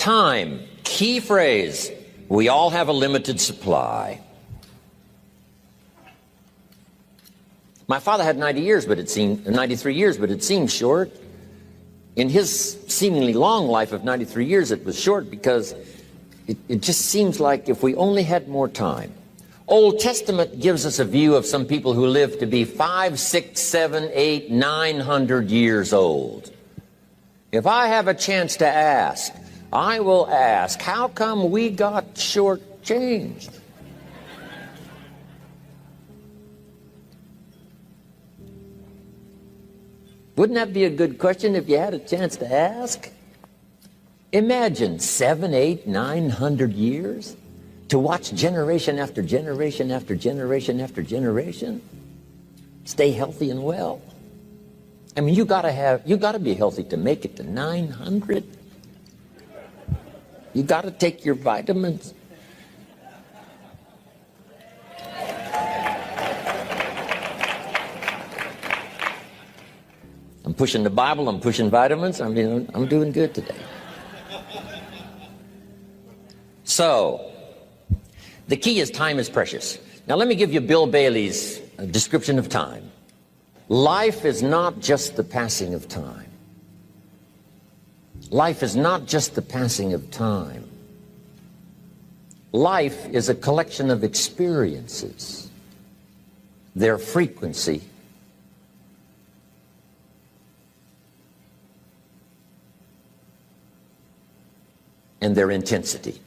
Time, key phrase. We all have a limited supply. My father had 93 years, but it seemed short. In his seemingly long life of 93 years, it was short because it just seems like if we only had more time. Old Testament gives us a view of some people who live to be 500, 600, 700, 800, 900 years old. If I have a chance to ask, I will ask, how come we got shortchanged? Wouldn't that be a good question if you had a chance to ask? Imagine 700, 800, 900 years to watch generation after generation after generation after generation stay healthy and well. I mean, you gotta be healthy to make it to 900. You gotta take your vitamins. I'm pushing the Bible, I'm pushing vitamins, I'm doing good today. So, the key is time is precious. Now let me give you Bill Bailey's description of time. Life is not just the passing of time. Life is not just the passing of time. Life is a collection of experiences, their frequency, and their intensity.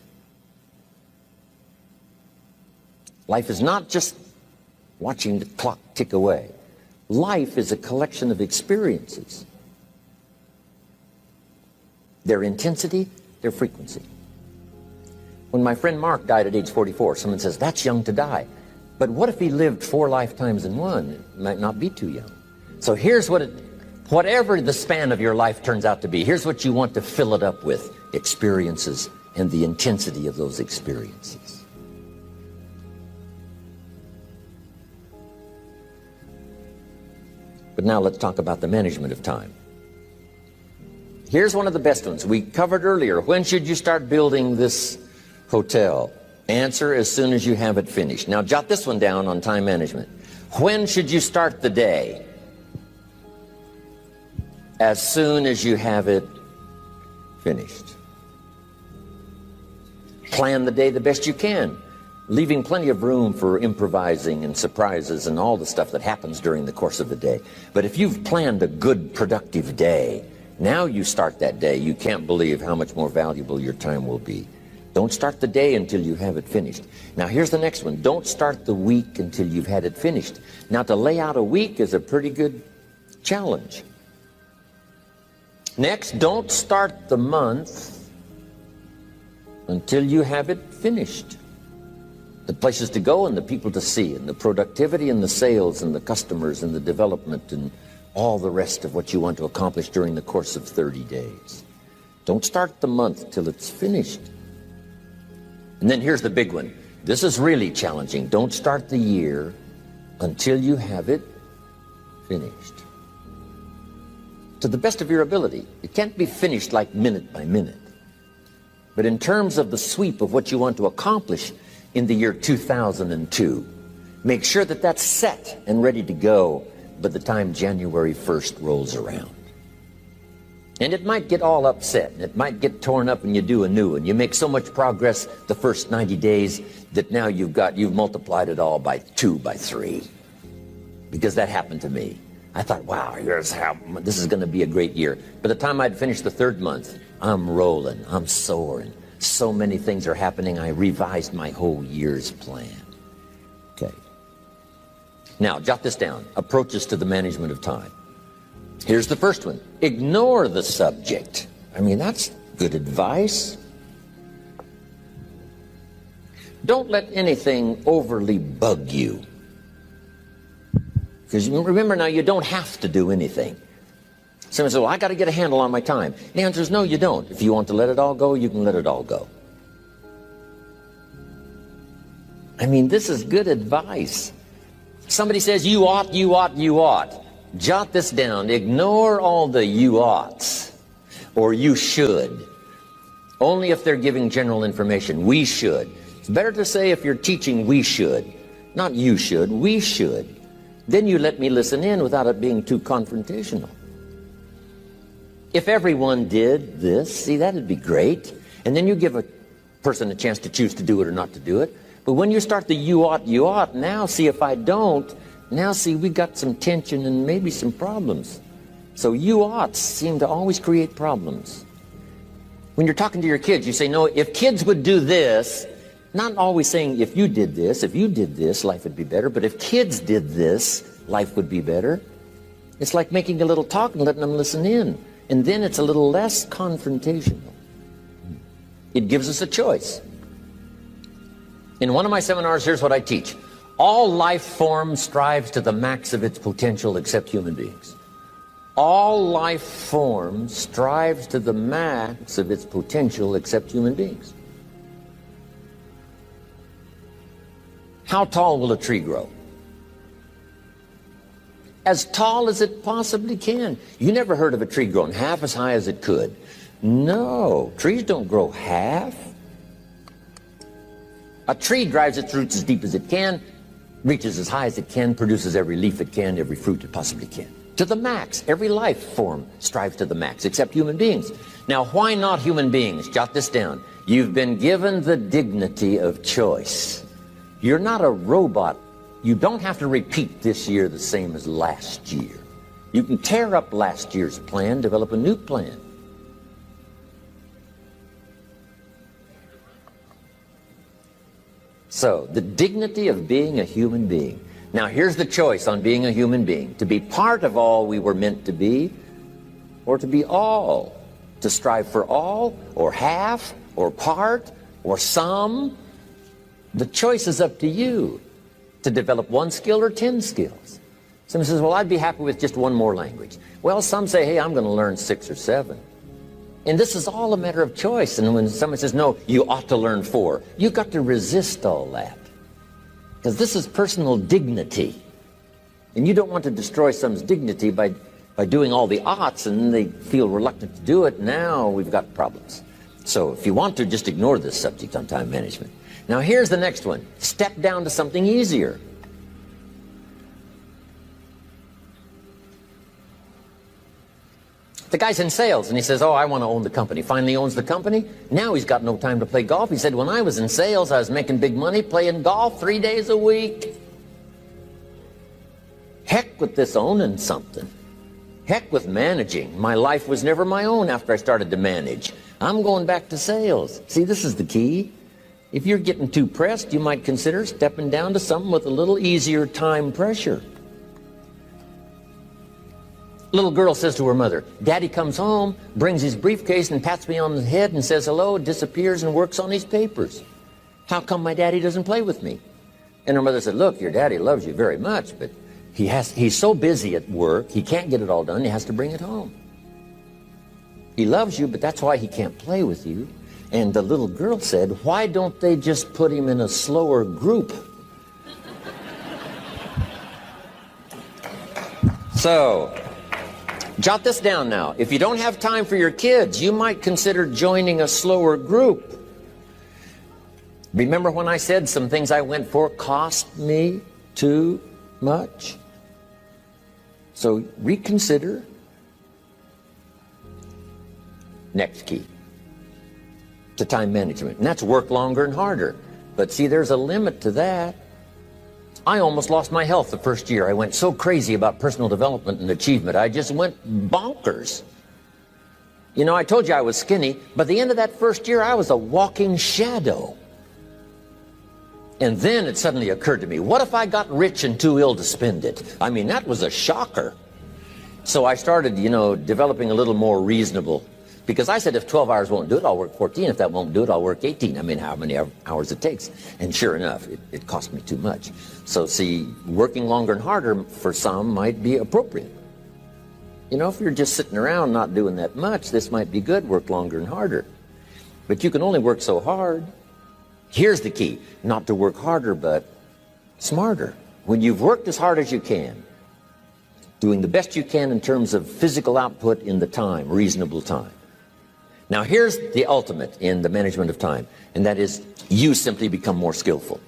Life is not just watching the clock tick away. Life is a collection of experiences, their intensity, their frequency. When my friend Mark died at age 44, someone says, that's young to die. But what if he lived 4 lifetimes in one? It might not be too young. So here's whatever the span of your life turns out to be, here's what you want to fill it up with: experiences and the intensity of those experiences. But now let's talk about the management of time. Here's one of the best ones. We covered earlier, when should you start building this hotel? Answer, as soon as you have it finished. Now jot this one down on time management. When should you start the day? As soon as you have it finished. Plan the day the best you can, leaving plenty of room for improvising and surprises and all the stuff that happens during the course of the day. But if you've planned a good, productive day, now you start that day, you can't believe how much more valuable your time will be. Don't start the day until you have it finished. Now here's the next one. Don't start the week until you've had it finished. Now to lay out a week is a pretty good challenge. Next, don't start the month until you have it finished. The places to go and the people to see and the productivity and the sales and the customers and the development and all the rest of what you want to accomplish during the course of 30 days. Don't start the month till it's finished. And then here's the big one. This is really challenging. Don't start the year until you have it finished. To the best of your ability. It can't be finished like minute by minute. But in terms of the sweep of what you want to accomplish in the year 2002, make sure that that's set and ready to go by the time January 1st rolls around. And it might get all upset, and it might get torn up, and you do a new one. You make so much progress the first 90 days that now you've multiplied it all by 2, by 3. Because that happened to me. I thought, wow, this is going to be a great year. By the time I'd finished the 3rd month, I'm rolling, I'm soaring. So many things are happening, I revised my whole year's plan. Okay. Now, jot this down. Approaches to the management of time. Here's the first one. Ignore the subject. I mean, that's good advice. Don't let anything overly bug you. Because remember now, you don't have to do anything. Someone says, well, I got to get a handle on my time. The answer is no, you don't. If you want to let it all go, you can let it all go. I mean, this is good advice. Somebody says, you ought, you ought, you ought. Jot this down. Ignore all the you oughts, or you should, Only if they're giving general information. We should. It's better to say if you're teaching, we should. Not you should, we should. Then you let me listen in without it being too confrontational. If everyone did this, see, that'd be great. And then you give a person a chance to choose to do it or not to do it. But when you start the you ought, now see if I don't, now see we got some tension and maybe some problems. So you oughts seem to always create problems. When you're talking to your kids, you say, no, if kids would do this, not always saying if you did this, life would be better, but if kids did this, life would be better. It's like making a little talk and letting them listen in. And then it's a little less confrontational. It gives us a choice. In one of my seminars, here's what I teach. All life form strives to the max of its potential except human beings. All life form strives to the max of its potential except human beings. How tall will a tree grow? As tall as it possibly can. You never heard of a tree growing half as high as it could. No, trees don't grow half. A tree drives its roots as deep as it can, reaches as high as it can, produces every leaf it can, every fruit it possibly can. To the max. Every life form strives to the max, except human beings. Now, why not human beings? Jot this down. You've been given the dignity of choice. You're not a robot. You don't have to repeat this year the same as last year. You can tear up last year's plan, develop a new plan. So, the dignity of being a human being. Now, here's the choice on being a human being. To be part of all we were meant to be, or to be all. To strive for all, or half, or part, or some. The choice is up to you. To develop one skill or 10 skills. Someone says, well, I'd be happy with just one more language. Well, some say, hey, I'm going to learn 6 or 7. And this is all a matter of choice. And when someone says, no, you ought to learn 4, you've got to resist all that. Because this is personal dignity. And you don't want to destroy someone's dignity by doing all the oughts, and they feel reluctant to do it. Now we've got problems. So if you want to, just ignore this subject on time management. Now here's the next one. Step down to something easier. The guy's in sales and he says, oh, I want to own the company. Finally owns the company. Now he's got no time to play golf. He said, when I was in sales, I was making big money playing golf 3 days a week. Heck with this owning something. Heck with managing. My life was never my own after I started to manage. I'm going back to sales. See, this is the key. If you're getting too pressed, you might consider stepping down to something with a little easier time pressure. Little girl says to her mother, Daddy comes home, brings his briefcase and pats me on the head and says hello, disappears and works on his papers. How come my daddy doesn't play with me? And her mother said, look, your daddy loves you very much, but he's so busy at work, he can't get it all done, he has to bring it home. He loves you, but that's why he can't play with you. And the little girl said, why don't they just put him in a slower group? So, jot this down now. If you don't have time for your kids, you might consider joining a slower group. Remember when I said some things I went for cost me too much? So reconsider. Next key to time management, and that's work longer and harder. But see, there's a limit to that. I almost lost my health the first year. I went so crazy about personal development and achievement. I just went bonkers. You know, I told you I was skinny, but at the end of that first year, I was a walking shadow. And then it suddenly occurred to me, what if I got rich and too ill to spend it? I mean, that was a shocker. So I started, developing a little more reasonable. Because I said, if 12 hours won't do it, I'll work 14. If that won't do it, I'll work 18. I mean, how many hours it takes. And sure enough, it cost me too much. So see, working longer and harder for some might be appropriate. If you're just sitting around not doing that much, this might be good, work longer and harder. But you can only work so hard. Here's the key, not to work harder, but smarter. When you've worked as hard as you can, doing the best you can in terms of physical output in the time, reasonable time. Now here's the ultimate in the management of time, and that is you simply become more skillful.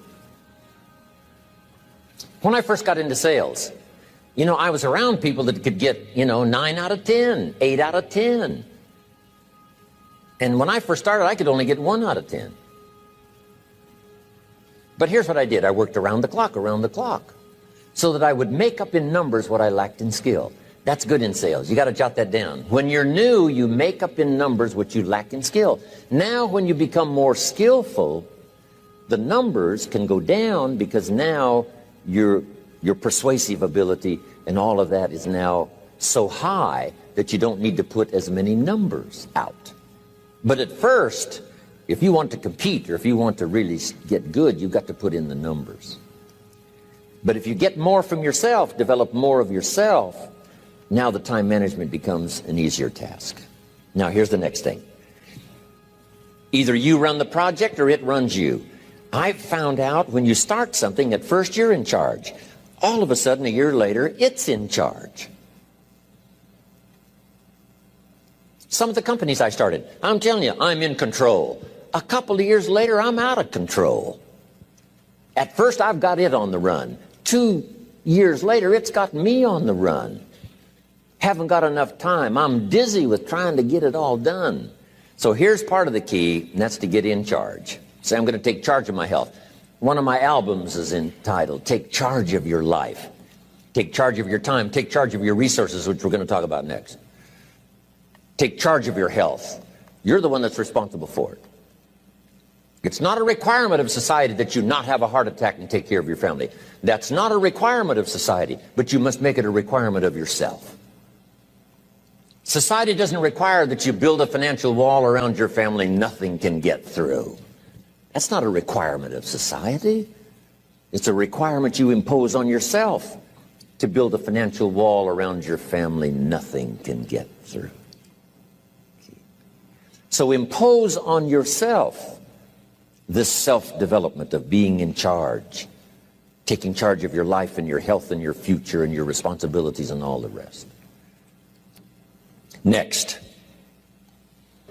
When I first got into sales, I was around people that could get, 9 out of 10, 8 out of 10. And when I first started, I could only get 1 out of 10. But here's what I did. I worked around the clock, so that I would make up in numbers what I lacked in skill. That's good in sales. You got to jot that down. When you're new, you make up in numbers what you lack in skill. Now, when you become more skillful, the numbers can go down because now your persuasive ability and all of that is now so high that you don't need to put as many numbers out. But at first, if you want to compete or if you want to really get good, you've got to put in the numbers. But if you get more from yourself, develop more of yourself, now the time management becomes an easier task. Now here's the next thing. Either you run the project or it runs you. I've found out when you start something, at first you're in charge. All of a sudden, a year later, it's in charge. Some of the companies I started, I'm telling you, I'm in control. A couple of years later, I'm out of control. At first, I've got it on the run. 2 years later, it's got me on the run. Haven't got enough time. I'm dizzy with trying to get it all done. So here's part of the key, and that's to get in charge. Say, I'm going to take charge of my health. One of my albums is entitled, Take Charge of Your Life. Take charge of your time. Take charge of your resources, which we're going to talk about next. Take charge of your health. You're the one that's responsible for it. It's not a requirement of society that you not have a heart attack and take care of your family. That's not a requirement of society, but you must make it a requirement of yourself. Society doesn't require that you build a financial wall around your family nothing can get through. That's not a requirement of society. It's a requirement you impose on yourself to build a financial wall around your family nothing can get through. So impose on yourself this self-development of being in charge, taking charge of your life and your health and your future and your responsibilities and all the rest. Next,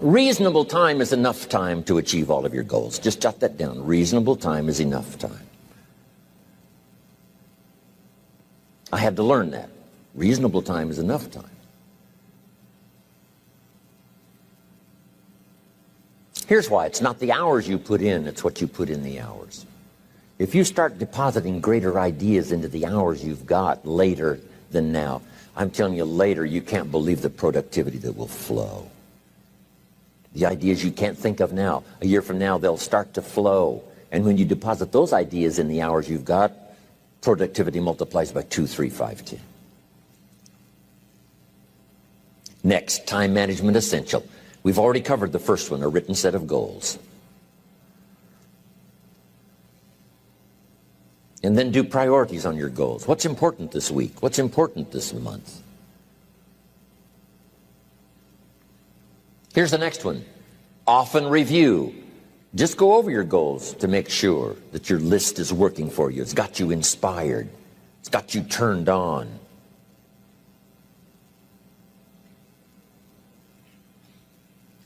reasonable time is enough time to achieve all of your goals. Just jot that down. Reasonable time is enough time. I had to learn that. Reasonable time is enough time. Here's why. It's not the hours you put in, it's what you put in the hours. If you start depositing greater ideas into the hours you've got later than now, I'm telling you, later you can't believe the productivity that will flow. The ideas you can't think of now, a year from now, they'll start to flow. And when you deposit those ideas in the hours you've got, productivity multiplies by 2, 3, 5, 10. Next, time management essential. We've already covered the first one, a written set of goals. And then do priorities on your goals. What's important this week? What's important this month? Here's the next one. Often review. Just go over your goals to make sure that your list is working for you. It's got you inspired. It's got you turned on.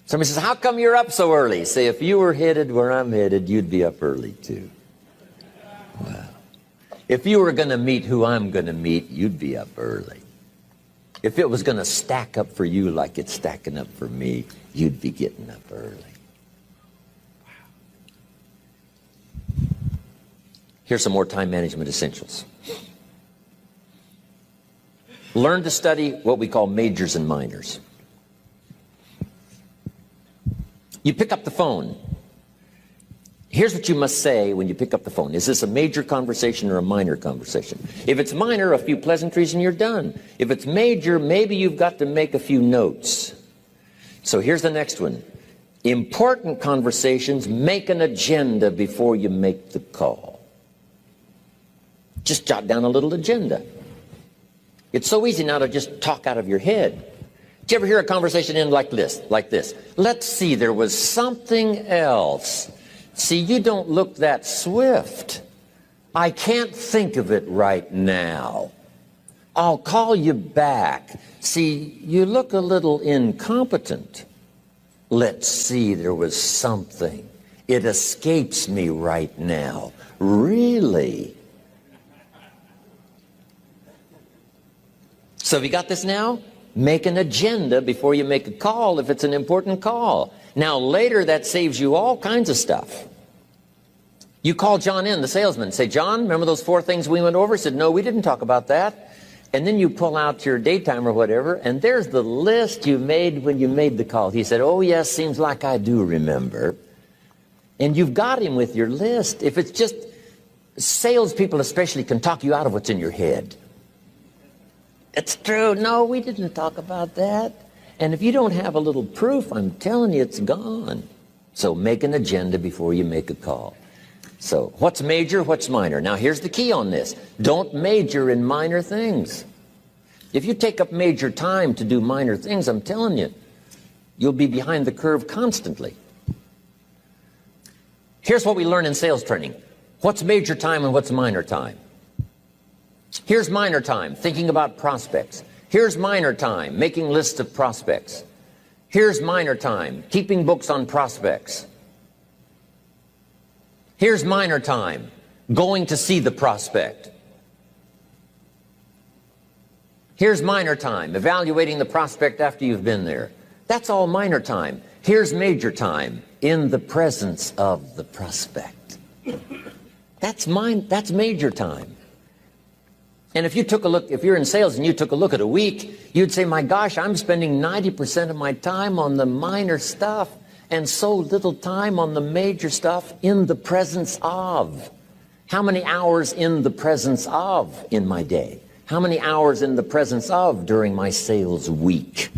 Somebody says, how come you're up so early? Say, if you were headed where I'm headed, you'd be up early too. Wow. If you were going to meet who I'm going to meet, you'd be up early. If it was going to stack up for you like it's stacking up for me, you'd be getting up early. Wow. Here's some more time management essentials. Learn to study what we call majors and minors. You pick up the phone. Here's what you must say when you pick up the phone. Is this a major conversation or a minor conversation? If it's minor, a few pleasantries and you're done. If it's major, maybe you've got to make a few notes. So here's the next one. Important conversations, make an agenda before you make the call. Just jot down a little agenda. It's so easy now to just talk out of your head. Did you ever hear a conversation end like this? Let's see, there was something else. See, you don't look that swift. I can't think of it right now. I'll call you back. See, you look a little incompetent. Let's see, there was something. It escapes me right now. Really? So have you got this now? Make an agenda before you make a call if it's an important call. Now later that saves you all kinds of stuff. You call John in, the salesman, and say, John, remember those 4 things we went over? He said, no, we didn't talk about that. And then you pull out your daytime or whatever, and there's the list you made when you made the call. He said, oh, yes, seems like I do remember. And you've got him with your list. If it's just salespeople especially can talk you out of what's in your head. It's true. No, we didn't talk about that. And if you don't have a little proof, I'm telling you, it's gone. So make an agenda before you make a call. So what's major, what's minor? Now here's the key on this. Don't major in minor things. If you take up major time to do minor things, I'm telling you, you'll be behind the curve constantly. Here's what we learn in sales training. What's major time and what's minor time? Here's minor time, thinking about prospects. Here's minor time, making lists of prospects. Here's minor time, keeping books on prospects. Here's minor time, going to see the prospect. Here's minor time, evaluating the prospect after you've been there. That's all minor time. Here's major time, in the presence of the prospect. That's major time. And if you took a look, if you're in sales and you took a look at a week, you'd say, my gosh, I'm spending 90% of my time on the minor stuff and so little time on the major stuff in the presence of. How many hours in the presence of in my day? How many hours in the presence of during my sales week?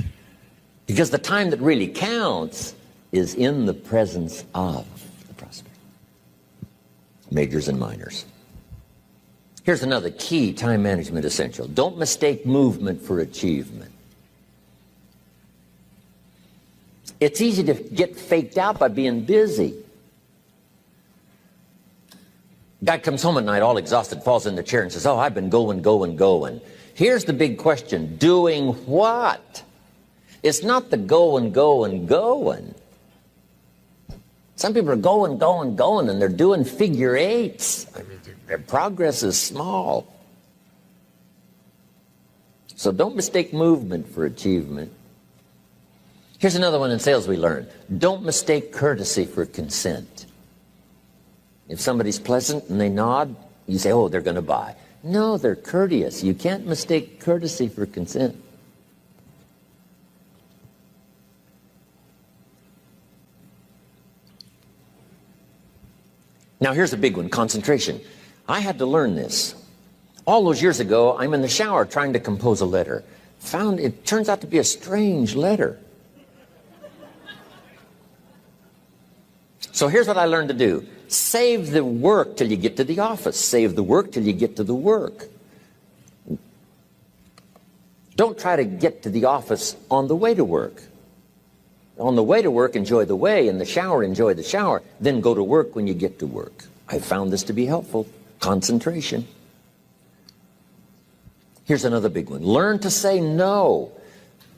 Because the time that really counts is in the presence of the prospect. Majors and minors. Here's another key time management essential. Don't mistake movement for achievement. It's easy to get faked out by being busy. Guy comes home at night all exhausted, falls in the chair and says, oh, I've been going. Here's the big question. Doing what? It's not the going. Some people are going, and they're doing figure eights. I mean, their progress is small. So don't mistake movement for achievement. Here's another one in sales we learned. Don't mistake courtesy for consent. If somebody's pleasant and they nod, you say, oh, they're going to buy. No, they're courteous. You can't mistake courtesy for consent. Now here's a big one, concentration. I had to learn this. All those years ago, I'm in the shower trying to compose a letter. Found it turns out to be a strange letter. So here's what I learned to do. Save the work till you get to the office. Save the work till you get to the work. Don't try to get to the office on the way to work. On the way to work, enjoy the way. In the shower, enjoy the shower. Then go to work when you get to work. I found this to be helpful. Concentration. Here's another big one. Learn to say no.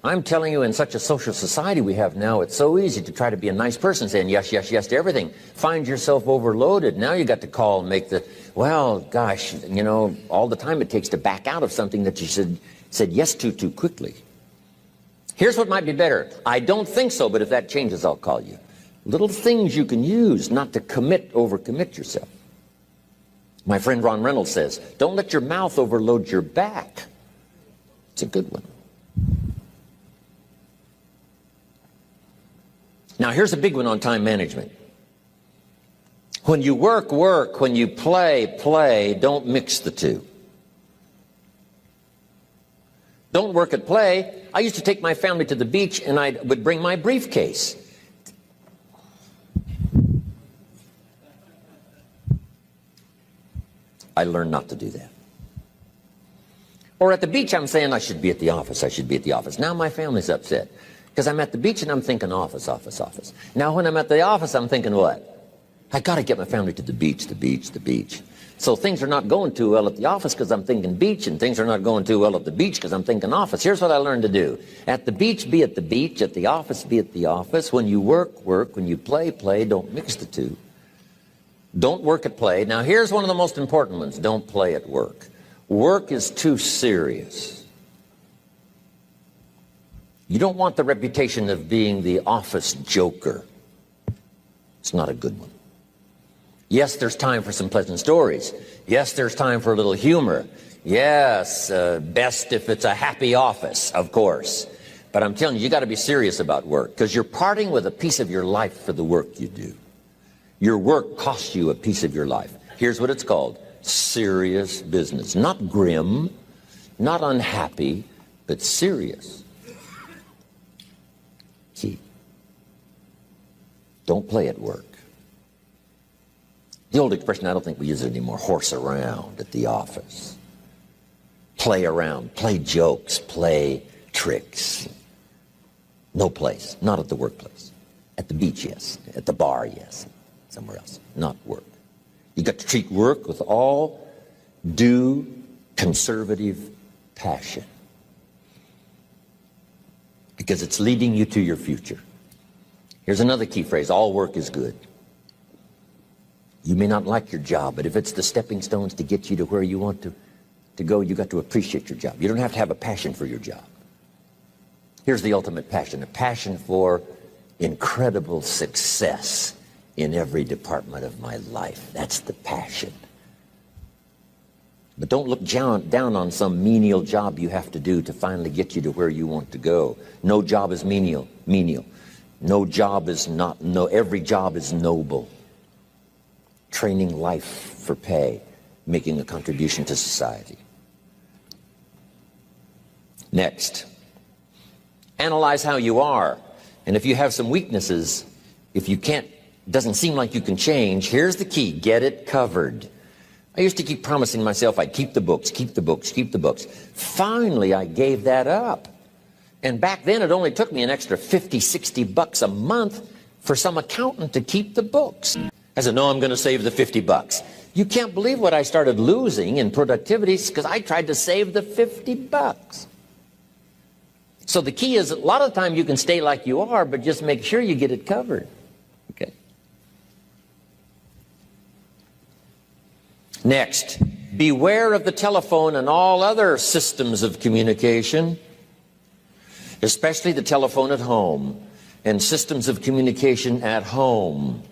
I'm telling you, in such a social society we have now, it's so easy to try to be a nice person, saying yes, yes, yes to everything. Find yourself overloaded. Now you got to call and make the, well, gosh, you know, all the time it takes to back out of something that you said yes to too quickly. Here's what might be better. I don't think so, but if that changes, I'll call you. Little things you can use not to overcommit yourself. My friend Ron Reynolds says, don't let your mouth overload your back. It's a good one. Now here's a big one on time management. When you work, work. When you play, play. Don't mix the two. Don't work at play. I used to take my family to the beach and I would bring my briefcase. I learned not to do that. Or at the beach, I'm saying I should be at the office. I should be at the office. Now my family's upset because I'm at the beach and I'm thinking office, office, office. Now when I'm at the office, I'm thinking what? I got to get my family to the beach, the beach, the beach. So things are not going too well at the office because I'm thinking beach, and things are not going too well at the beach because I'm thinking office. Here's what I learned to do. At the beach, be at the beach. At the office, be at the office. When you work, work. When you play, play. Don't mix the two. Don't work at play. Now, here's one of the most important ones. Don't play at work. Work is too serious. You don't want the reputation of being the office joker. It's not a good one. Yes, there's time for some pleasant stories. Yes, there's time for a little humor. Yes, best if it's a happy office, of course. But I'm telling you got to be serious about work, because you're parting with a piece of your life for the work you do. Your work costs you a piece of your life. Here's what it's called: serious business. Not grim, not unhappy, but serious. Key. Don't play at work. The old expression, I don't think we use it anymore, horse around at the office. Play around, play jokes, play tricks. No place, not at the workplace. At the beach, yes. At the bar, yes. Somewhere else, not work. You got to treat work with all due conservative passion, because it's leading you to your future. Here's another key phrase: all work is good. You may not like your job, but if it's the stepping stones to get you to where you want to go, you got to appreciate your job. You don't have to have a passion for your job. Here's the ultimate passion: a passion for incredible success in every department of my life. That's the passion. But don't look down on some menial job you have to do to finally get you to where you want to go. No job is menial. No job is not, every job is noble. Training life for pay, making a contribution to society. Next, analyze how you are. And if you have some weaknesses, if you can't, doesn't seem like you can change, here's the key: get it covered. I used to keep promising myself I'd keep the books, keep the books, keep the books. Finally, I gave that up. And back then, it only took me an extra $50, $60 a month for some accountant to keep the books. I said, no, I'm going to save the $50. You can't believe what I started losing in productivity because I tried to save the $50. So the key is, a lot of the time you can stay like you are, but just make sure you get it covered. Okay. Next, beware of the telephone and all other systems of communication, especially the telephone at home and systems of communication at home.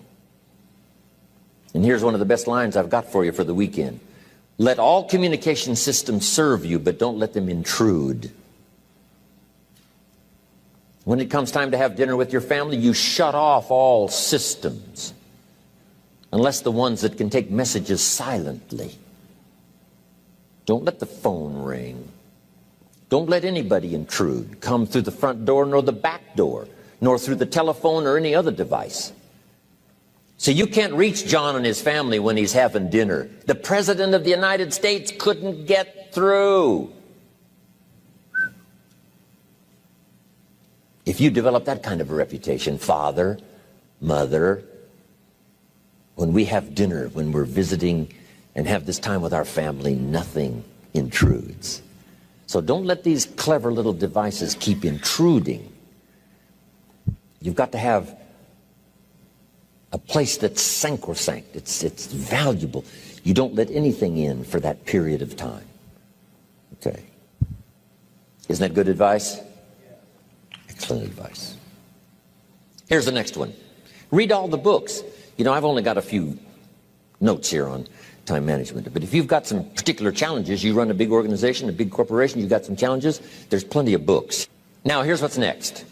And here's one of the best lines I've got for you for the weekend: let all communication systems serve you, but don't let them intrude. When it comes time to have dinner with your family, you shut off all systems, unless the ones that can take messages silently. Don't let the phone ring. Don't let anybody intrude, come through the front door nor the back door, nor through the telephone or any other device. So you can't reach John and his family when he's having dinner. The President of the United States couldn't get through. If you develop that kind of a reputation, father, mother, when we have dinner, when we're visiting and have this time with our family, nothing intrudes. So don't let these clever little devices keep intruding. You've got to have a place that's sacrosanct. It's valuable. You don't let anything in for that period of time. Okay. Isn't that good advice? Excellent advice. Here's the next one. Read all the books. You know, I've only got a few notes here on time management, but if you've got some particular challenges, you run a big organization, a big corporation, you've got some challenges, there's plenty of books. Now, here's what's next.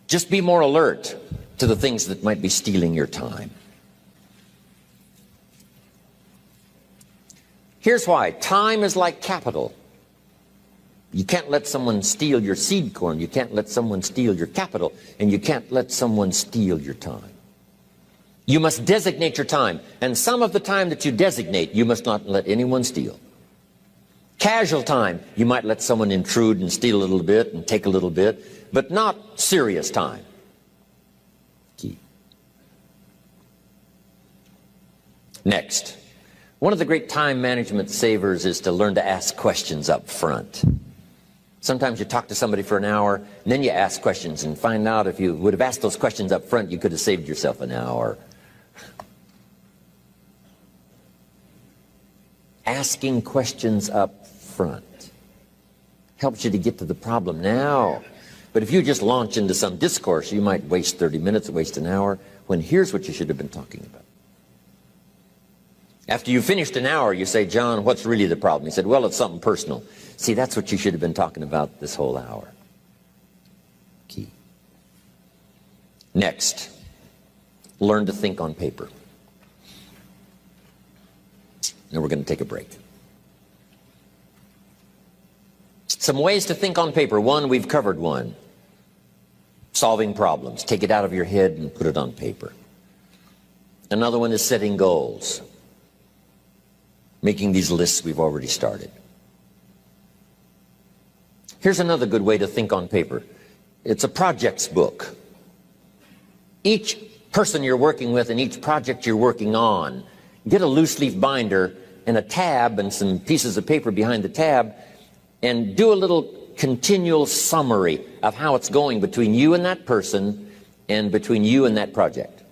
Just be more alert to the things that might be stealing your time. Here's why. Time is like capital. You can't let someone steal your seed corn. You can't let someone steal your capital. And you can't let someone steal your time. You must designate your time. And some of the time that you designate, you must not let anyone steal. Casual time, you might let someone intrude and steal a little bit and take a little bit, but not serious time. Key. Next, one of the great time management savers is to learn to ask questions up front. Sometimes you talk to somebody for an hour, and then you ask questions and find out if you would have asked those questions up front, you could have saved yourself an hour. Asking questions up front helps you to get to the problem now. But if you just launch into some discourse, you might waste 30 minutes, waste an hour, when here's what you should have been talking about. After you finished an hour, you say, John, what's really the problem? He said, well, it's something personal. See, that's what you should have been talking about this whole hour. Key. Next, learn to think on paper. Now we're going to take a break. Some ways to think on paper. One, we've covered one. Solving problems. Take it out of your head and put it on paper. Another one is setting goals. Making these lists we've already started. Here's another good way to think on paper. It's a projects book. Each person you're working with and each project you're working on, get a loose leaf binder and a tab and some pieces of paper behind the tab and do a little continual summary of how it's going between you and that person and between you and that project.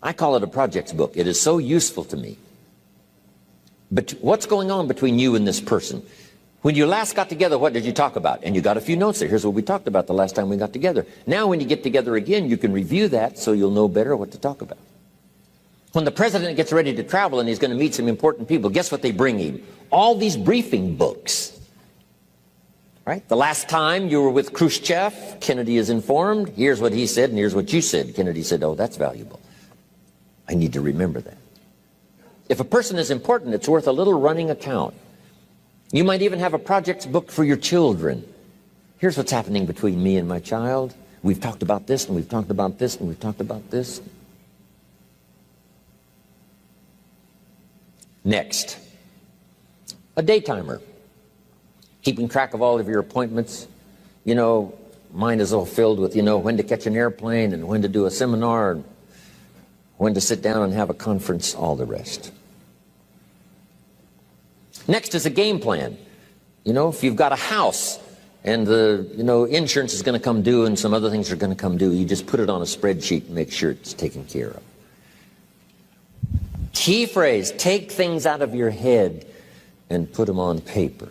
I call it a projects book. It is so useful to me. But what's going on between you and this person? When you last got together, what did you talk about? And you got a few notes there. Here's what we talked about the last time we got together. Now when you get together again, you can review that so you'll know better what to talk about. When the president gets ready to travel and he's going to meet some important people, guess what they bring him? All these briefing books. Right? The last time you were with Khrushchev, Kennedy is informed. Here's what he said and here's what you said. Kennedy said, oh, that's valuable. I need to remember that. If a person is important, it's worth a little running account. You might even have a projects book for your children. Here's what's happening between me and my child. We've talked about this, and we've talked about this, and we've talked about this. Next, a day timer. Keeping track of all of your appointments. You know, mine is all filled with, when to catch an airplane and when to do a seminar, and when to sit down and have a conference, all the rest. Next is a game plan. If you've got a house and the, insurance is going to come due and some other things are going to come due, you just put it on a spreadsheet and make sure it's taken care of. Key phrase, take things out of your head and put them on paper.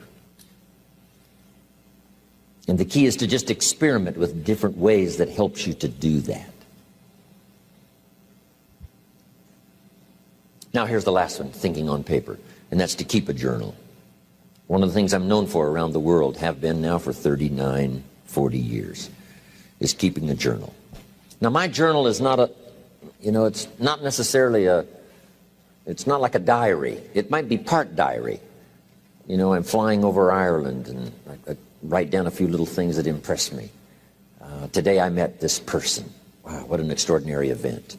And the key is to just experiment with different ways that helps you to do that. Now here's the last one, thinking on paper, and that's to keep a journal. One of the things I'm known for around the world, have been now for 39, 40 years, is keeping a journal. Now my journal is not it's not necessarily it's not like a diary. It might be part diary. I'm flying over Ireland and I write down a few little things that impress me. Today I met this person. Wow, what an extraordinary event.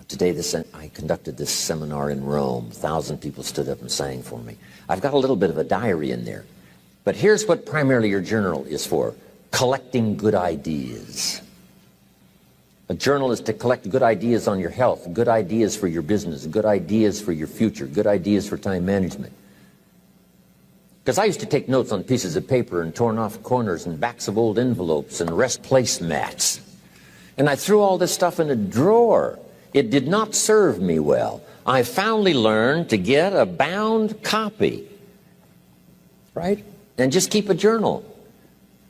Today I conducted this seminar in Rome. 1,000 people stood up and sang for me. I've got a little bit of a diary in there. But here's what primarily your journal is for. Collecting good ideas. A journal is to collect good ideas on your health, good ideas for your business, good ideas for your future, good ideas for time management. Because I used to take notes on pieces of paper and torn off corners and backs of old envelopes and rest placemats. And I threw all this stuff in a drawer. It did not serve me well. I finally learned to get a bound copy, right? And just keep a journal,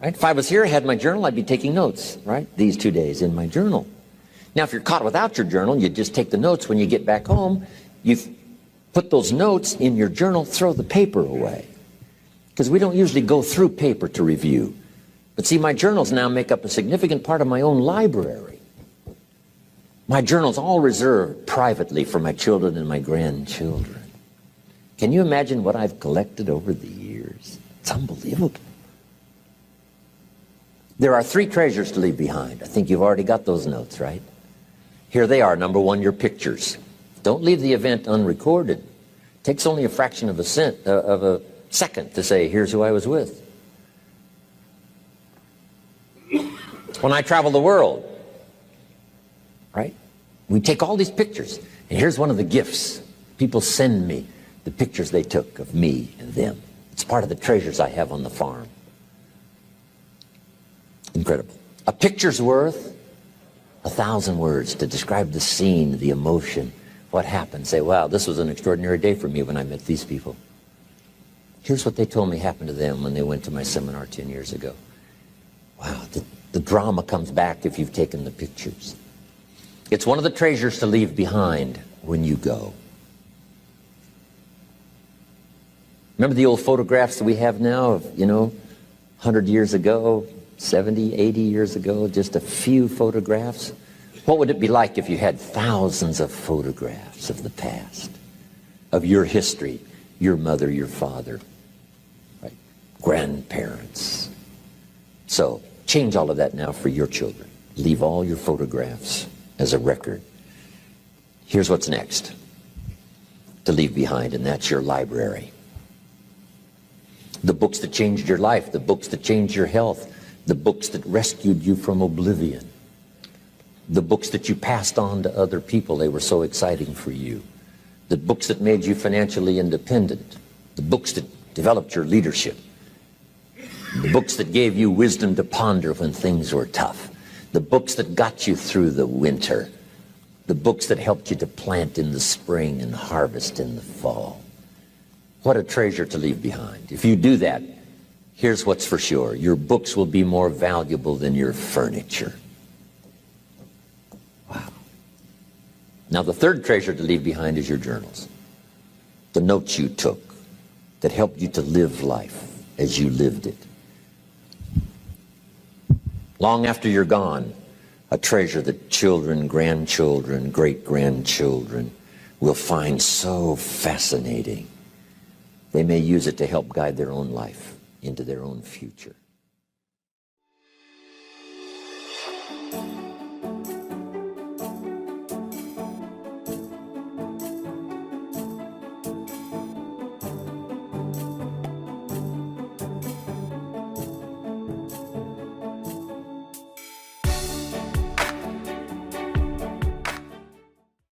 right? If I was here, I had my journal, I'd be taking notes, right? These 2 days in my journal. Now, if you're caught without your journal, you just take the notes. When you get back home, you put those notes in your journal, throw the paper away. Because we don't usually go through paper to review. But see, my journals now make up a significant part of my own library. My journal's all reserved privately for my children and my grandchildren. Can you imagine what I've collected over the years? It's unbelievable. There are 3 treasures to leave behind. I think you've already got those notes, right? Here they are. Number 1, your pictures. Don't leave the event unrecorded. It takes only a fraction of a second to say, here's who I was with. When I travel the world, right? We take all these pictures And here's one of the gifts. People send me the pictures they took of me and them. It's part of the treasures I have on the farm. Incredible. A picture's worth 1,000 words to describe the scene, the emotion, what happened. Say, wow, this was an extraordinary day for me when I met these people. Here's what they told me happened to them when they went to my seminar 10 years ago. Wow, the drama comes back if you've taken the pictures. It's one of the treasures to leave behind when you go. Remember the old photographs that we have now of, 100 years ago, 70, 80 years ago, just a few photographs? What would it be like if you had thousands of photographs of the past, of your history, your mother, your father, right? Grandparents? So change all of that now for your children. Leave all your photographs as a record. Here's what's next to leave behind, and that's your library. The books that changed your life, the books that changed your health, the books that rescued you from oblivion, the books that you passed on to other people, they were so exciting for you, the books that made you financially independent, the books that developed your leadership, the books that gave you wisdom to ponder when things were tough, the books that got you through the winter, the books that helped you to plant in the spring and harvest in the fall. What a treasure to leave behind. If you do that, here's what's for sure. Your books will be more valuable than your furniture. Wow. Now, the third treasure to leave behind is your journals. The notes you took that helped you to live life as you lived it. Long after you're gone, a treasure that children, grandchildren, great-grandchildren will find so fascinating. They may use it to help guide their own life into their own future.